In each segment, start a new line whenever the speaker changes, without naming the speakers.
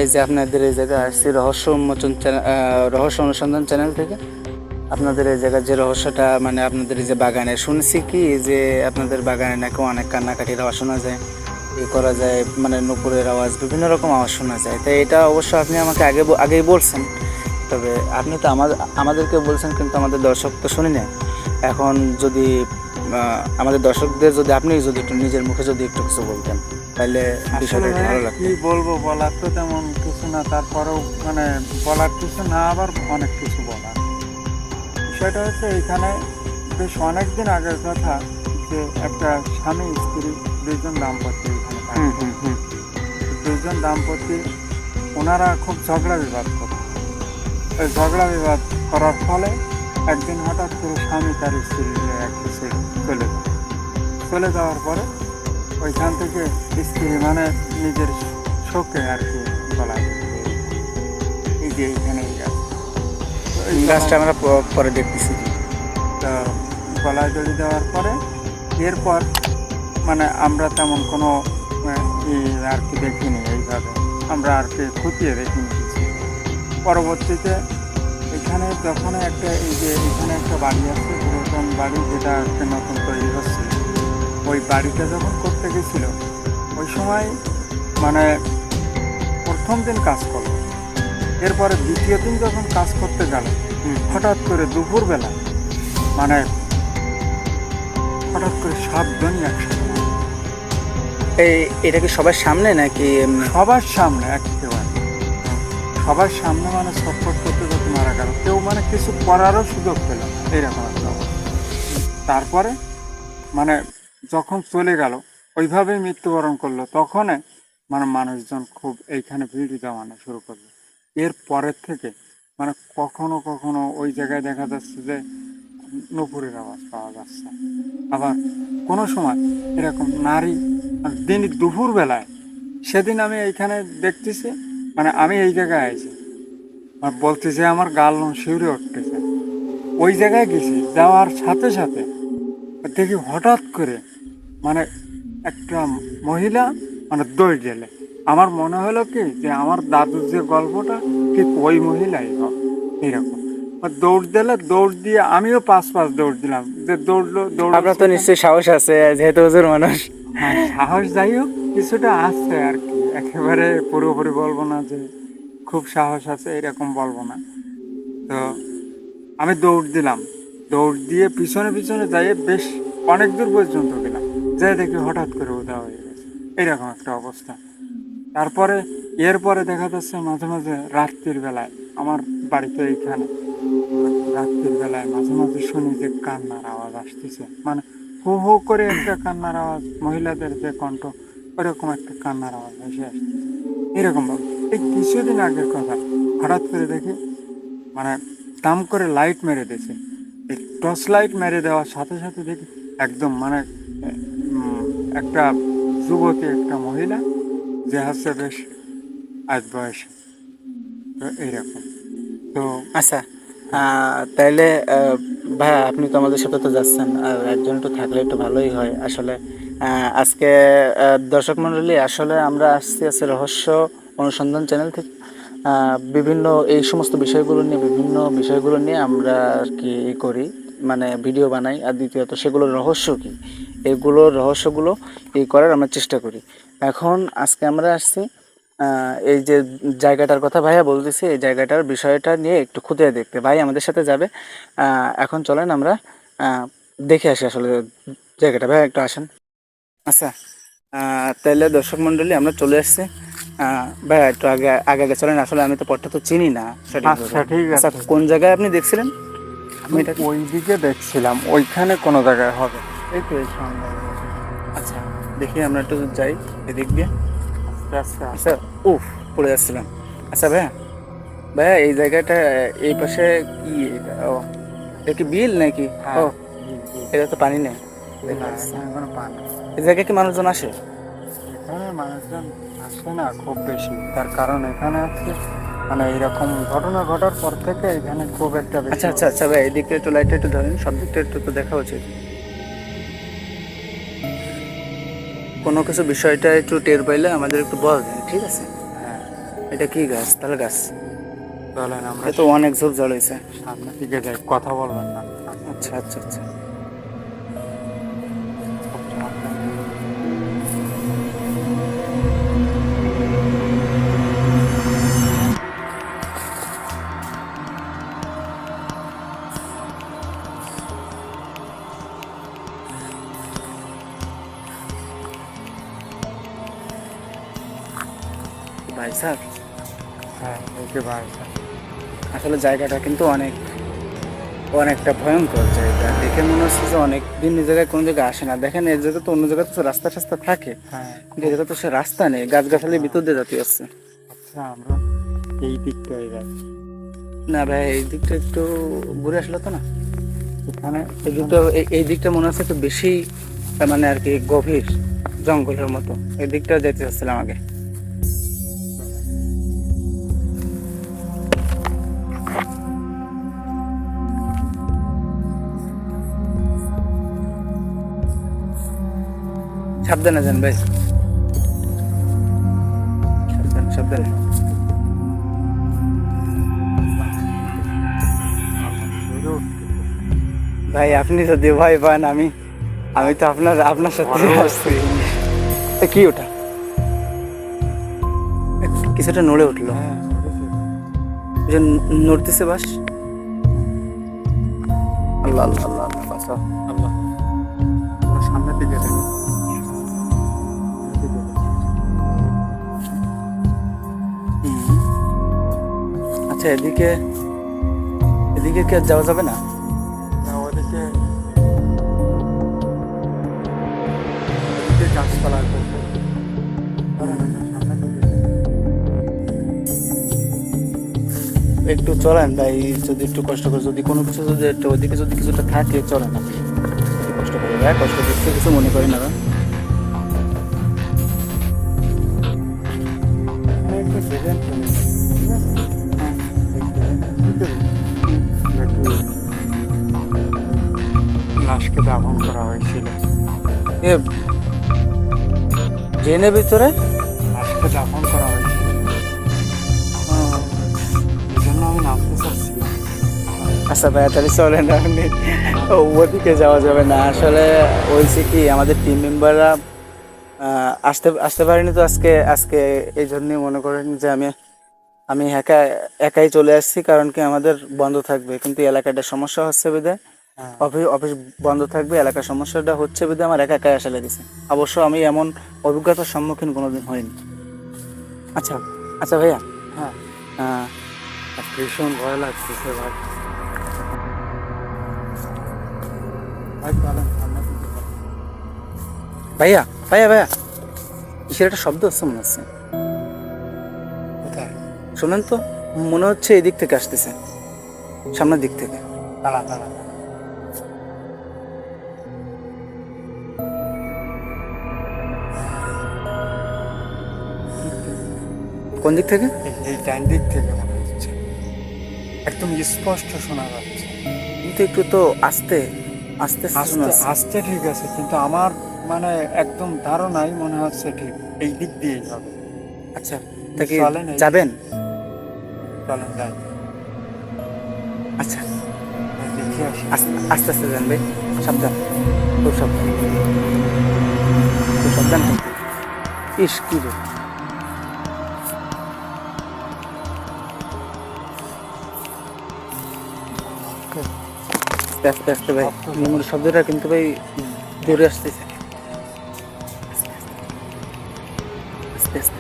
এই যে আপনাদের এই জায়গায় আসছি রহস্য উন্মোচন রহস্য অনুসন্ধান চ্যানেল থেকে। আপনাদের এই জায়গার যে রহস্যটা মানে আপনাদের এই যে বাগানে শুনছি কি যে আপনাদের বাগানে নাকি অনেক কান্নাকাটির আওয়াজ শোনা যায়, করা যায়, মানে নুপুরের আওয়াজ, বিভিন্ন রকম আওয়াজ শোনা যায়। তাই এটা অবশ্য আপনি আমাকে আগেই বলছেন, তবে আপনি তো আমাদেরকে বলছেন কিন্তু আমাদের দর্শক তো শুনি না। এখন যদি আমাদের দর্শকদের যদি আপনি যদি একটু নিজের মুখে যদি একটু কিছু বলতেন তাহলে বিষয়টা একটু ভালো লাগতো।
কি বলবো, বলার তো তেমন কিছু না, তারপরেও মানে বলার কিছু না, আবার অনেক কিছু বলার। বিষয়টা হচ্ছে এইখানে বেশ অনেকদিন আগের কথা, যে একটা স্বামী স্ত্রী দুইজন দাম্পত্য এখানে থাকে। দুইজন দাম্পত্য ওনারা খুব ঝগড়া বিবাদ করত। ওই ঝগড়া বিবাদ করার ফলে একদিন হঠাৎ করে স্বামী তার স্ত্রী একটু চলে যাওয়ার পরে ওইখান থেকে স্ত্রী মানে নিজের শোকে আর কি গলায় এই যে এইখানে
এই গাছটা আমরা পরে দেখতেছি।
তো গলায় দড়ি দেওয়ার পরে এরপর মানে আমরা তেমন কোনো আর কি দেখিনি, এইভাবে আমরা আর কি খুঁটিয়ে দেখিনি কিছু। পরবর্তীতে এখানে যখন একটা এই যে এখানে একটা বাড়ি আছে, পুরাতন বাড়ি, যেটা একটা নতুন তৈরি হচ্ছে, ওই বাড়িটা যখন করতে গেছিল ওই সময় মানে প্রথম দিন কাজ করলো, এরপরে দ্বিতীয় দিন যখন কাজ করতে গেল হঠাৎ করে দুপুরবেলা মানে হঠাৎ করে 7 জনই একসাথে।
এটা কি সবার সামনে নাকি
সবার সামনে, একেবারে সবার সামনে, মানে ছটফট করতে করতে মারা গেল, কেউ মানে কিছু করারও সুযোগ পেল না, এইরকম একটা অবস্থা। তারপরে মানে যখন চলে গেল ওইভাবেই মৃত্যুবরণ করলো, তখন মানে মানুষজন খুব এইখানে ভিড় জমানো শুরু করলো। এর পরের থেকে মানে কখনো কখনো ওই জায়গায় দেখা যাচ্ছে যে নুপুরের আওয়াজ পাওয়া যাচ্ছে, আবার কোনো সময় এরকম নারী দিন দুপুর বেলায়, সেদিন আমি এইখানে দেখতেছি, মানে আমি এই জায়গায় আছি আর বলতেছে আমার গাল শিউরে উঠতেছে। ওই জায়গায় গেছি, যাওয়ার সাথে সাথে দেখি হঠাৎ করে মানে একটা মহিলা মানে দৌড় গেলে, আমার মনে হলো কি যে আমার দাদুর যে গল্পটা ঠিক ওই মহিলাই হোক এইরকম। দৌড় দিলে, দৌড় দিয়ে আমিও পাঁচ দৌড় দিলাম, যে দৌড়।
আপনার তো নিশ্চয়ই সাহস আছে যেহেতু হুজুর মানুষ।
হ্যাঁ, সাহস যাই হোক কিছুটা আছে আর কি, একেবারে পুরোপুরি বলবো না যে খুব সাহস আছে এরকম বলবো না। তো আমি দৌড় দিলাম, দৌড় দিয়ে পিছনে পিছনে যাই বেশ অনেক দূর পর্যন্ত গেলাম, যাই দেখি হঠাৎ করে উদা হয়ে গেছে, এইরকম একটা অবস্থা। তারপরে এরপরে দেখা যাচ্ছে মাঝে মাঝে রাত্রির বেলায়, আমার বাড়িতে এইখানে রাত্রির বেলায় মাঝে মাঝে শুনি যে কান্নার আওয়াজ আসতেছে, মানে হু হু করে একটা কান্নার আওয়াজ, মহিলাদের যে কণ্ঠ, ওরকম একটা কান্নার আওয়াজ ভেসে আসতেছে এরকম ভাবে। এই কিছুদিন আগের কথা, হঠাৎ করে দেখি মানে দাম করে লাইট মেরে দিয়েছে, এই টর্চ লাইট মেরে দেওয়ার সাথে সাথে দেখি একদম মানে একটা যুবতী, একটা মহিলা, যে হচ্ছে বেশ আজ বয়সে, তো এইরকম। তো
আচ্ছা, তাইলে ভাই আপনি তো আমাদের সাথে তো যাচ্ছেন, আর একজন একটু থাকলে একটু ভালোই হয় আসলে। আজকে দর্শক মণ্ডলী, আসলে আমরা আসছি রহস্য অনুসন্ধান চ্যানেল থেকে। বিভিন্ন এই সমস্ত বিষয়গুলো নিয়ে আমরা আর কি করি, মানে ভিডিও বানাই। আর দ্বিতীয়ত সেগুলোর রহস্য কী, এগুলোর রহস্যগুলো করার আমরা চেষ্টা করি। এখন আজকে আমরা আসছি এই যে জায়গাটার কথা ভাইয়া বলতেছি, এই জায়গাটার বিষয়টা নিয়ে একটু খুঁটিয়ে দেখতে ভাই আমাদের সাথে যাবে। এখন চলেন আমরা দেখে আসি আসলে জায়গাটা। ভাইয়া একটু আসেন। আচ্ছা, তাহলে দর্শক মণ্ডলী আমরা চলে আসছি। ভাইয়া একটু আগে আগে আগে চলেন, আসলে আমি তো পথটা তো চিনি না সঠিকভাবে।
আচ্ছা, ঠিক
আচ্ছা,
আছে।
কোন জায়গায় আপনি দেখছিলেন?
আমি ওই দিকে দেখছিলাম, ওইখানে কোনো জায়গায় হবে, এই তো এই সামনে।
আচ্ছা, দেখি আমরা একটু যাই এদিক দিয়ে।
আস্তে আস্তে
আচ্ছা, উফ, পড়ে যাচ্ছিলাম। আচ্ছা ভাইয়া, ভাইয়া এই জায়গাটা এই পাশে কি এটা? ও, এটা কি বিল নাকি? ও, এটা তো পানি নেই।
না, এখানে কোনো পানি নেই।
এই জায়গায় কি মানুষজন আসে?
এখানে মানুষজন আসে না খুব বেশি, তার কারণ এখানে হচ্ছে মানে এইরকম ঘটনা ঘটার পর থেকে এখানে খুব একটা বেশি।
আচ্ছা আচ্ছা আচ্ছা ভাই, এদিকে একটু লাইটটা একটু ধরেন, সব দিকটা একটু তো দেখা উচিত। কোনো কিছু বিষয়টা একটু টের পাইলে আমাদের একটু বলবেন, ঠিক আছে?
হ্যাঁ,
এটা কি গাছ? তাল গাছ?
চলেন আমরা
এ তো অনেক ঝোপ জল হয়েছে।
সামনের দিকে যাই, কথা বলবেন না।
আচ্ছা আচ্ছা আচ্ছা। ভাই স্যার,
হ্যাঁ একেবারে।
আসলে জায়গাটা কিন্তু অনেকটা ভয়ঙ্কর জায়গা। দেখে মনে হচ্ছে যে অনেক দিন এই জায়গায় কোনো জায়গায় আসে না। দেখেন এই জায়গায় তো অন্য জায়গায় তো রাস্তা টাস্তা থাকে,
হ্যাঁ
কিন্তু এই জায়গায় তো সে রাস্তা নেই, গাছগাছালির ভিতর দিয়ে যেতে হচ্ছে।
আচ্ছা আমরা এই দিকটায় যাচ্ছি।
না ভাই, এই দিকটা একটু ঘুরে আসলে তো না।
এখানে
এই দিকটা এই দিকটা মনে হচ্ছে একটু বেশি, মানে আর কি গভীর জঙ্গলের মতো। এই দিকটা যেতে চাচ্ছিলাম আগে। সাবধানে যান ভাই, সাবধানে সাবধানে। ভাই আপনি যদি ভয় পান, আমি তো আপনার সাথে আসছি। এ কি ওটা? কিছুটা নড়ে উঠলো,
হ্যাঁ
ওই যে নড়তেছে বাস। আল্লাহ আল্লাহ আল্লাহ আল্লাহ, বাঁচাও।
আল্লাহ, আমরা সামনের দিকে যাই।
হুম। আচ্ছা, এদিকে এদিকে কি আর যাওয়া যাবে না?
ওদিকে গাছপালা আছে।
একটু চলেন ভাই, যদি একটু কষ্ট করে, যদি কোনো কিছু যদি একটু ওইদিকে যদি কিছুটা থাকে চলেন। আপনি একটু কষ্ট করে ভাই, কষ্ট করতে কিছু মনে করি না ভাই।
লাশকে দাফন করা হয়েছিল।
এ ড্রেনের ভিতরে?
লাশকে দাফন করা হয়েছিল, এই জন্য আমি নামতে চাচ্ছিলাম।
আচ্ছা ভাই, তাহলে চলেন। আপনি ওদিকে যাওয়া যাবে না। আসলে হয়েছে কি, আমাদের টিম মেম্বাররা আসতে আসতে পারিনি তো আজকে। এই জন্যই মনে করেন যে আমি একাই চলে আসছি, কারণ কি আমাদের বন্ধ থাকবে, কিন্তু এলাকাটা সমস্যা হচ্ছে বিধায়
হ্যাঁ
অফিস বন্ধ থাকবে, এলাকার সমস্যাটা হচ্ছে বিধায় আমার একাই আসা লেগেছে। অবশ্য আমি এমন অভিজ্ঞতার সম্মুখীন কোনোদিন হইনি। আচ্ছা আচ্ছা ভাইয়া,
হ্যাঁ,
আহ,
ভীষণ ভয় লাগতেছে ভাই। ভাই চলেন সামনের দিকে যাই।
ভাইয়া ভাইয়া ভাইয়া, কিসের একটা শব্দ হচ্ছে মনে হচ্ছে।
কোথায়?
শোনেন তো, মনে হচ্ছে এই দিক থেকে আসতেছে, সামনের দিক থেকে।
দাঁড়া দাঁড়া।
কোন দিক থেকে?
এই ডান দিক থেকে মনে হচ্ছে, একদম স্পষ্ট শোনা যাচ্ছে।
কিন্তু একটু তো আস্তে আস্তে শোনা
আস্তে
যাচ্ছে।
আস্তে ঠিক আছে, কিন্তু আমার মানে একদম ধারণাই মনে হচ্ছে ঠিক এই দিক দিয়েই হবে।
আচ্ছা, তা কি
চলেন এই-
যাবেন?
চলেন যাই,
আচ্ছা,
দেখে আসি।
আস্তে আস্তে আস্তে যান ভাই, সাবধান, খুব সাবধান, খুব সাবধান কিন্তু। ইস কি রে, আস্তে আস্তে আস্তে ভাই, নিমুর শব্দটা কিন্তু ভাই দূরে আসতেছে। আস্তে আস্তে।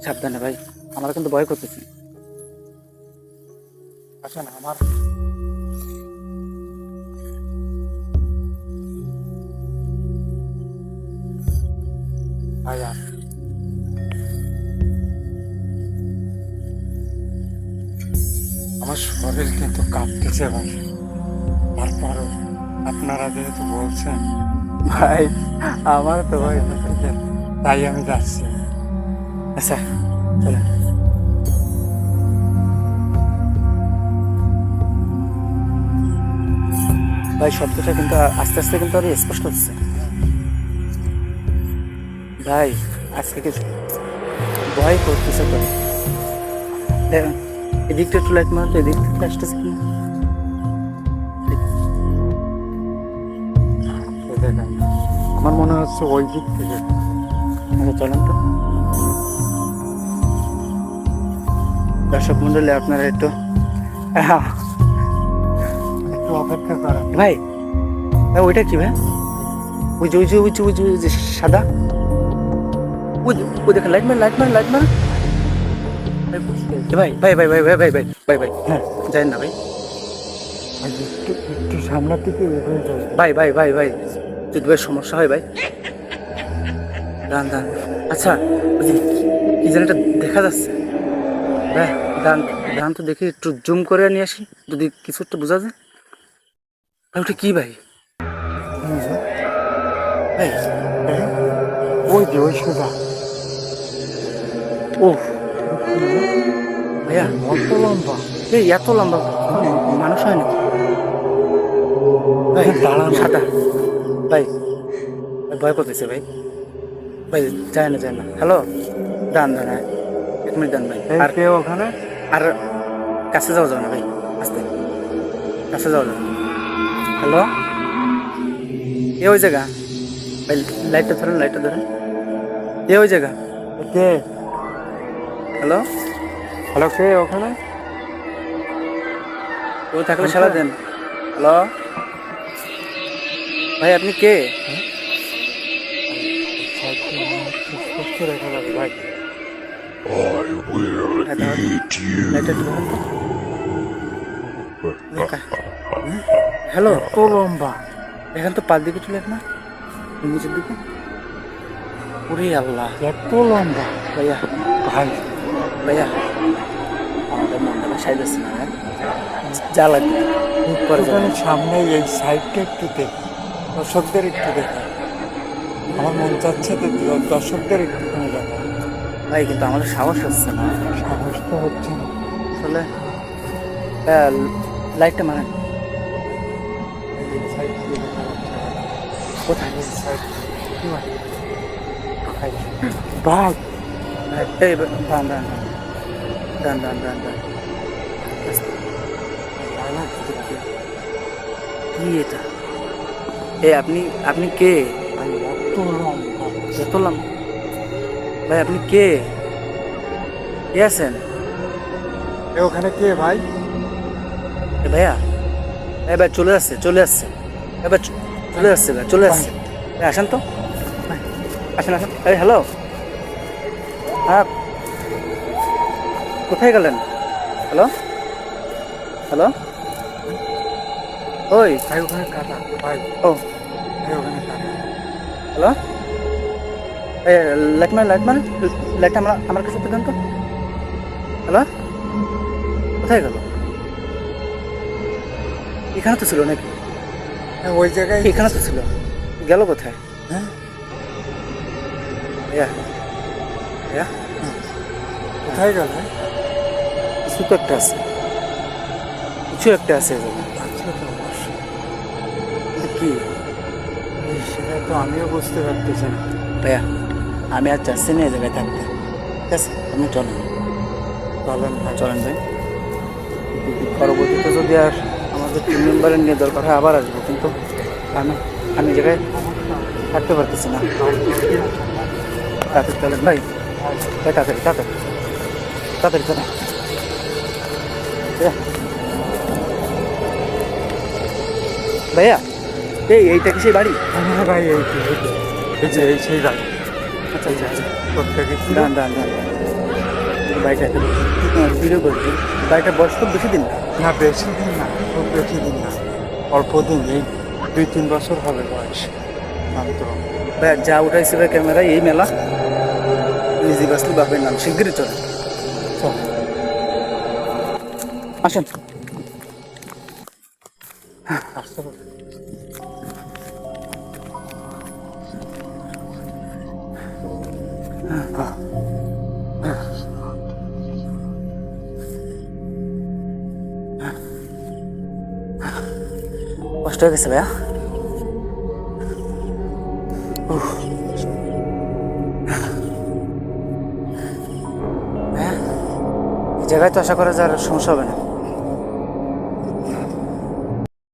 সাবধানে ভাই, আমার কিন্তু ভয় করতেছে।
আচ্ছা না আমার ভাইয়া, আমার শরীর কিন্তু কাঁপতেছে ভাই। তারপরও আপনারা যেহেতু বলছেন
ভাই আমার তো ভয় করতেছে।
তাই আমি যাচ্ছি।
আচ্ছা চলেন। ভাই শব্দটা কিন্তু আস্তে আস্তে কিন্তু আরো স্পষ্ট হচ্ছে। ভাই আজকে কিছু ভয় করতেছে তো। দেখেন, এদিকটা একটু লাইট মারো তো, এদিক থেকে আসতেছে কি না।
এই দেখেন, আমার মনে হচ্ছে ওই দিক থেকে।
আচ্ছা চলেন তো। দর্শক মন্ডলী আপনারা একটু
একটু অপেক্ষা করেন।
ভাই ভাই ওইটা কি ভাই? ওই যে ওই যে ওই যে ওই যে ওই যে সাদা, ওই দেখেন, লাইট মার লাইট মার লাইট মার। ভাই ভাই ভাই ভাই ভাই ভাই ভাই ভাই ভাই
হ্যাঁ,
যাই না ভাই।
একটু একটু সামনের দিকে এগিয়ে যাও।
ভাই ভাই ভাই ভাই যদি ভাই সমস্যা হয় ভাই, দান দান। আচ্ছা ওই যে কি যেন একটা দেখা যাচ্ছে ভাই, দান দান তো দেখি একটু জুম করে নিয়ে আসি, যদি কিছু একটা বোঝা যায়। ভাই ওটা কি ভাই? ভাই
ওই যে ওই সোজা।
ও ভাইয়া,
অত লম্বা।
এই এত লম্বা মানুষ হয় নাকি ভাই?
দাঁড়ানো।
সাদা ভাই, ভাই ভয় করতেছে ভাই, ভাই যায় না যায় না। হ্যালো, দান দান, হ্যাঁ 1 মিনিট দান ভাই।
এই
আর
কে ওখানে?
আর কাছে যাওয়া যাবে না ভাই, আস্তে কাছে যাওয়া যাবে না। হ্যালো, এ ওই জায়গা ভাই, লাইটটা ধরেন লাইটটা ধরেন, এ ওই জায়গা।
কে?
হ্যালো,
হ্যালো, কে ওখানে?
কেউ থাকলে সারা দেন। হ্যালো ভাই, আপনি কে?
সুস্থ দেখা যাবে ভাই।
লাইটটা একটু ধরেন তো। হ্যালো,
এত লম্বা।
এখান তো পার দিকে চলে না, নিচের দিকে। ওরে আল্লাহ,
এত লম্বা
ভাইয়া
ভাই।
ভাইয়া, আমাদের মনটা সাই যাচ্ছে না হ্যাঁ? যা লাগবে পরে যাবে।
একটুখানি সামনে এই সাইডটা একটু দেখ, দর্শকদের একটু দেখা। আমার মন চাচ্ছে তো দর্শকদের একটুখানি দেখা।
ভাই কিন্তু আমাদের সাহস হচ্ছে না
সাহস তো হচ্ছে না।
আসলে। লাইটটা মারেন।
এই সাইড দিয়ে দেখা যাচ্ছে না।
কোথায়?
এই সাইড কি মানে? ভাই ভাই,
এই দান দান দান দান দান দান। কি এটা? এ আপনি আপনি কে?
ভাই এত লম্বা।
এতলাম ভাই, আপনি কে? কে আছেন?
এ ওখানে কে ভাই?
এ ভাইয়া, এ ভাই চলে আসছে চলে আসছে, এবার চলে আসছে ভাই, চলে আসছে। ভাই আসেন তো, আসেন আসেন। এই হ্যালো, হ্যাঁ কোথায় গেলেন? হ্যালো হ্যালো, ওই
ভাই ওখানে কাটা ভাই।
ও
ভাই ওখানে কাটা।
হ্যালো, এই লাইট মার লাইট মার, লাইটটা আমার কাছে দেন তো। হ্যালো, কোথায় গেল? এখানে তো ছিল নাকি?
হ্যাঁ, ওই জায়গায়
এখানে তো ছিল, গেল কোথায়?
হ্যাঁ,
ভাইয়া ভাইয়া,
কোথায় গেল?
কিছু তো একটা আছে, কিছু একটা আছে এই জায়গায়।
আচ্ছা তো অবশ্যই।
কিন্তু কি?
সেটা তো আমিও বুঝতে পারতেছি না।
ভাইয়া আমি আর চাচ্ছি না এই জায়গায় থাকতে, ঠিক আছে? আপনি চলেন
চলেন ভাই।
চলেন ভাই, পরবর্তীতে যদি আর আমাদের টিম মেম্বারের নিয়ে দরকার হয় আবার আসবো, কিন্তু আমি আমি এই জায়গায় থাকতে পারতেছি না। তাড়াতাড়ি চলেন ভাই, ভাই তাড়াতাড়ি তাড়াতাড়ি তাড়াতাড়ি চলেন। ভাইয়া এইটা কি সেই বাড়ি?
হ্যাঁ ভাই, এই তো, এই তো। এই যে এই সেই ভাই।
আচ্ছা আচ্ছা আচ্ছা,
প্রত্যেকে ছিল।
দান দান দান। বাড়িটা ভিডিও করছি, বাড়িটার বয়স খুব বেশি দিন না।
না বেশি দিন না, খুব বেশি দিন না, অল্প দিন, এই 2-3 বছর হবে বয়স মাত্র।
ভাই যা উঠাইছে ভাই ক্যামেরা, এই মেলা নিজে বাসলি বাপের নাম, শিগগিরই চলে
চল।
আসেন।
আসতে পারবে।
কষ্ট কষ্ট হয়ে গেছে ভাইয়া। উফ। ভাইয়া, এই জায়গায় তো আশা করা যায় আর সমস্যা হবে না।